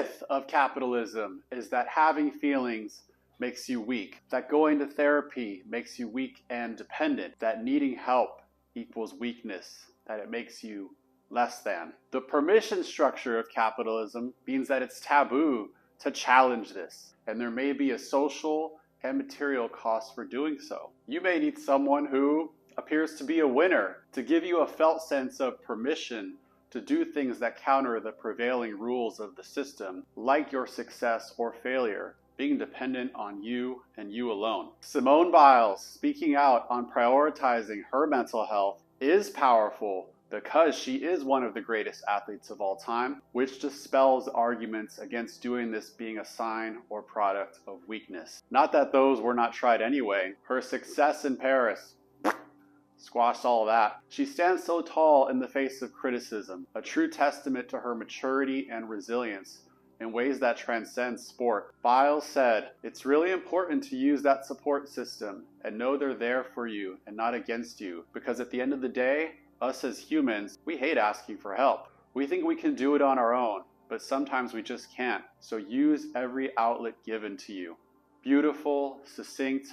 myth of capitalism is that having feelings makes you weak, that going to therapy makes you weak and dependent, that needing help equals weakness, that it makes you less than. The permission structure of capitalism means that it's taboo to challenge this, and there may be a social and material cost for doing so. You may need someone who appears to be a winner to give you a felt sense of permission to do things that counter the prevailing rules of the system, like your success or failure being dependent on you and you alone. Simone Biles speaking out on prioritizing her mental health is powerful because she is one of the greatest athletes of all time, which dispels arguments against doing this being a sign or product of weakness. Not that those were not tried anyway. Her success in Paris squashed all of that. She stands so tall in the face of criticism, a true testament to her maturity and resilience in ways that transcend sport. Biles said, "It's really important to use that support system and know they're there for you and not against you, because at the end of the day, us as humans, we hate asking for help. We think we can do it on our own, but sometimes we just can't. So use every outlet given to you." Beautiful, succinct,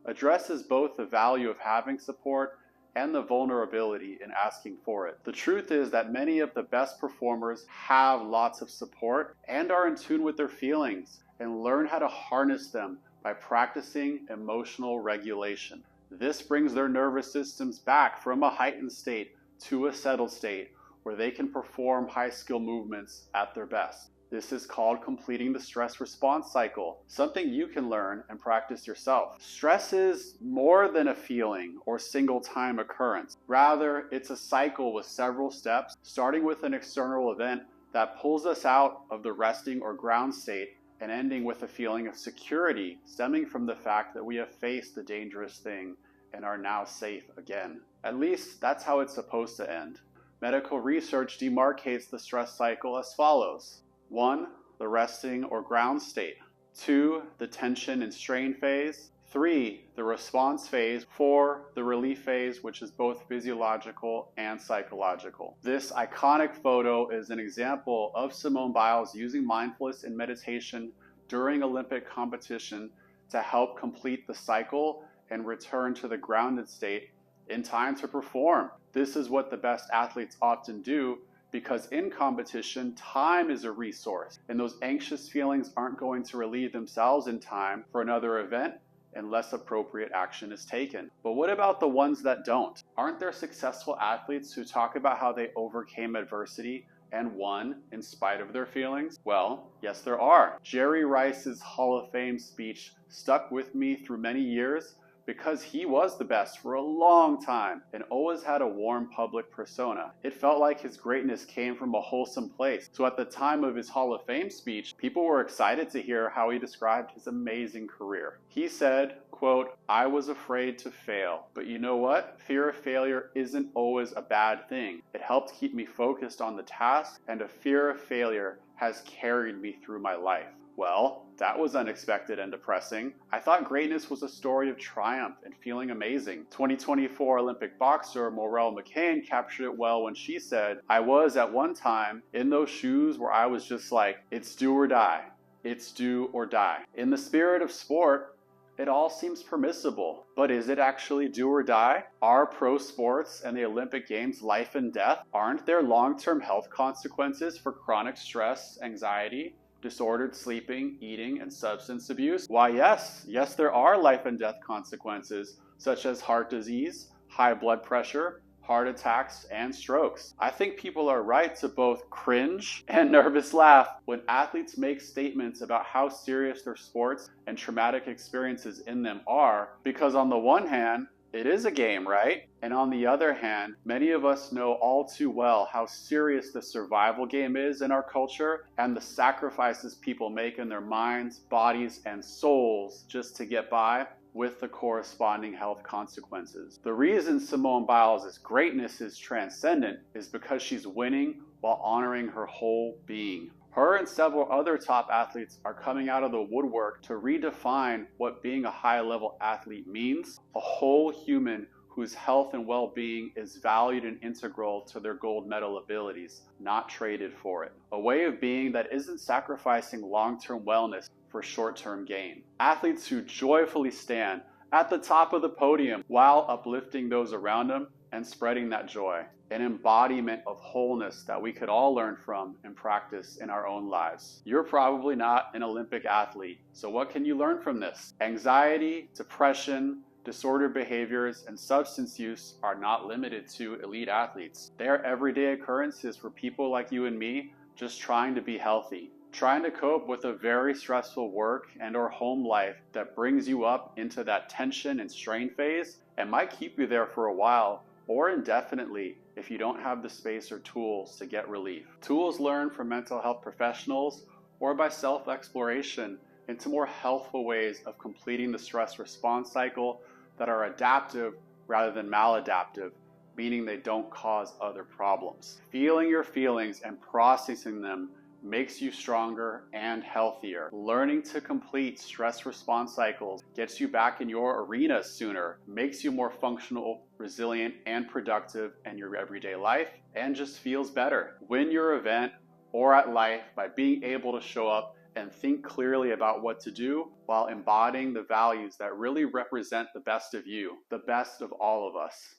addresses both the value of having support and the vulnerability in asking for it. The truth is that many of the best performers have lots of support and are in tune with their feelings and learn how to harness them by practicing emotional regulation. This brings their nervous systems back from a heightened state to a settled state where they can perform high-skill movements at their best. This is called completing the stress response cycle, something you can learn and practice yourself. Stress is more than a feeling or single-time occurrence. Rather, it's a cycle with several steps, starting with an external event that pulls us out of the resting or ground state and ending with a feeling of security stemming from the fact that we have faced the dangerous thing and are now safe again. At least that's how it's supposed to end. Medical research demarcates the stress cycle as follows. 1. The resting or ground state. 2. The tension and strain phase. 3. The response phase. 4. The relief phase, which is both physiological and psychological. This iconic photo is an example of Simone Biles using mindfulness and meditation during Olympic competition to help complete the cycle and return to the grounded state in time to perform. This is what the best athletes often do, because in competition, time is a resource, and those anxious feelings aren't going to relieve themselves in time for another event unless appropriate action is taken. But what about the ones that don't? Aren't there successful athletes who talk about how they overcame adversity and won in spite of their feelings? Well, yes, there are. Jerry Rice's Hall of Fame speech stuck with me through many years because he was the best for a long time and always had a warm public persona. It felt like his greatness came from a wholesome place. So at the time of his Hall of Fame speech, people were excited to hear how he described his amazing career. He said, quote, "I was afraid to fail, but you know what? Fear of failure isn't always a bad thing. It helped keep me focused on the task, and a fear of failure has carried me through my life." Well, that was unexpected and depressing. I thought greatness was a story of triumph and feeling amazing. 2024 Olympic boxer Morel McCain captured it well when she said, "I was at one time in those shoes where I was just like, it's do or die. It's do or die." In the spirit of sport, it all seems permissible, but is it actually do or die? Are pro sports and the Olympic Games life and death? Aren't there long-term health consequences for chronic stress, anxiety, disordered sleeping, eating, and substance abuse? Why, yes, there are life and death consequences, such as heart disease, high blood pressure, heart attacks, and strokes. I think people are right to both cringe and nervous laugh when athletes make statements about how serious their sports and traumatic experiences in them are, because on the one hand, it is a game, right? And on the other hand, many of us know all too well how serious the survival game is in our culture and the sacrifices people make in their minds, bodies, and souls just to get by, with the corresponding health consequences. The reason Simone Biles' greatness is transcendent is because she's winning while honoring her whole being. Her and several other top athletes are coming out of the woodwork to redefine what being a high-level athlete means: a whole human whose health and well-being is valued and integral to their gold medal abilities, not traded for it. A way of being that isn't sacrificing long-term wellness for short-term gain. Athletes who joyfully stand at the top of the podium while uplifting those around them and spreading that joy. An embodiment of wholeness that we could all learn from and practice in our own lives. You're probably not an Olympic athlete, so what can you learn from this? Anxiety, depression, disordered behaviors, and substance use are not limited to elite athletes. They are everyday occurrences for people like you and me just trying to be healthy, trying to cope with a very stressful work and or home life that brings you up into that tension and strain phase and might keep you there for a while or indefinitely if you don't have the space or tools to get relief. Tools learned from mental health professionals or by self-exploration into more healthful ways of completing the stress response cycle that are adaptive rather than maladaptive, meaning they don't cause other problems. Feeling your feelings and processing them makes you stronger and healthier. Learning to complete stress response cycles gets you back in your arena sooner, makes you more functional, resilient, and productive in your everyday life, and just feels better. Win your event or at life by being able to show up and think clearly about what to do while embodying the values that really represent the best of you, the best of all of us.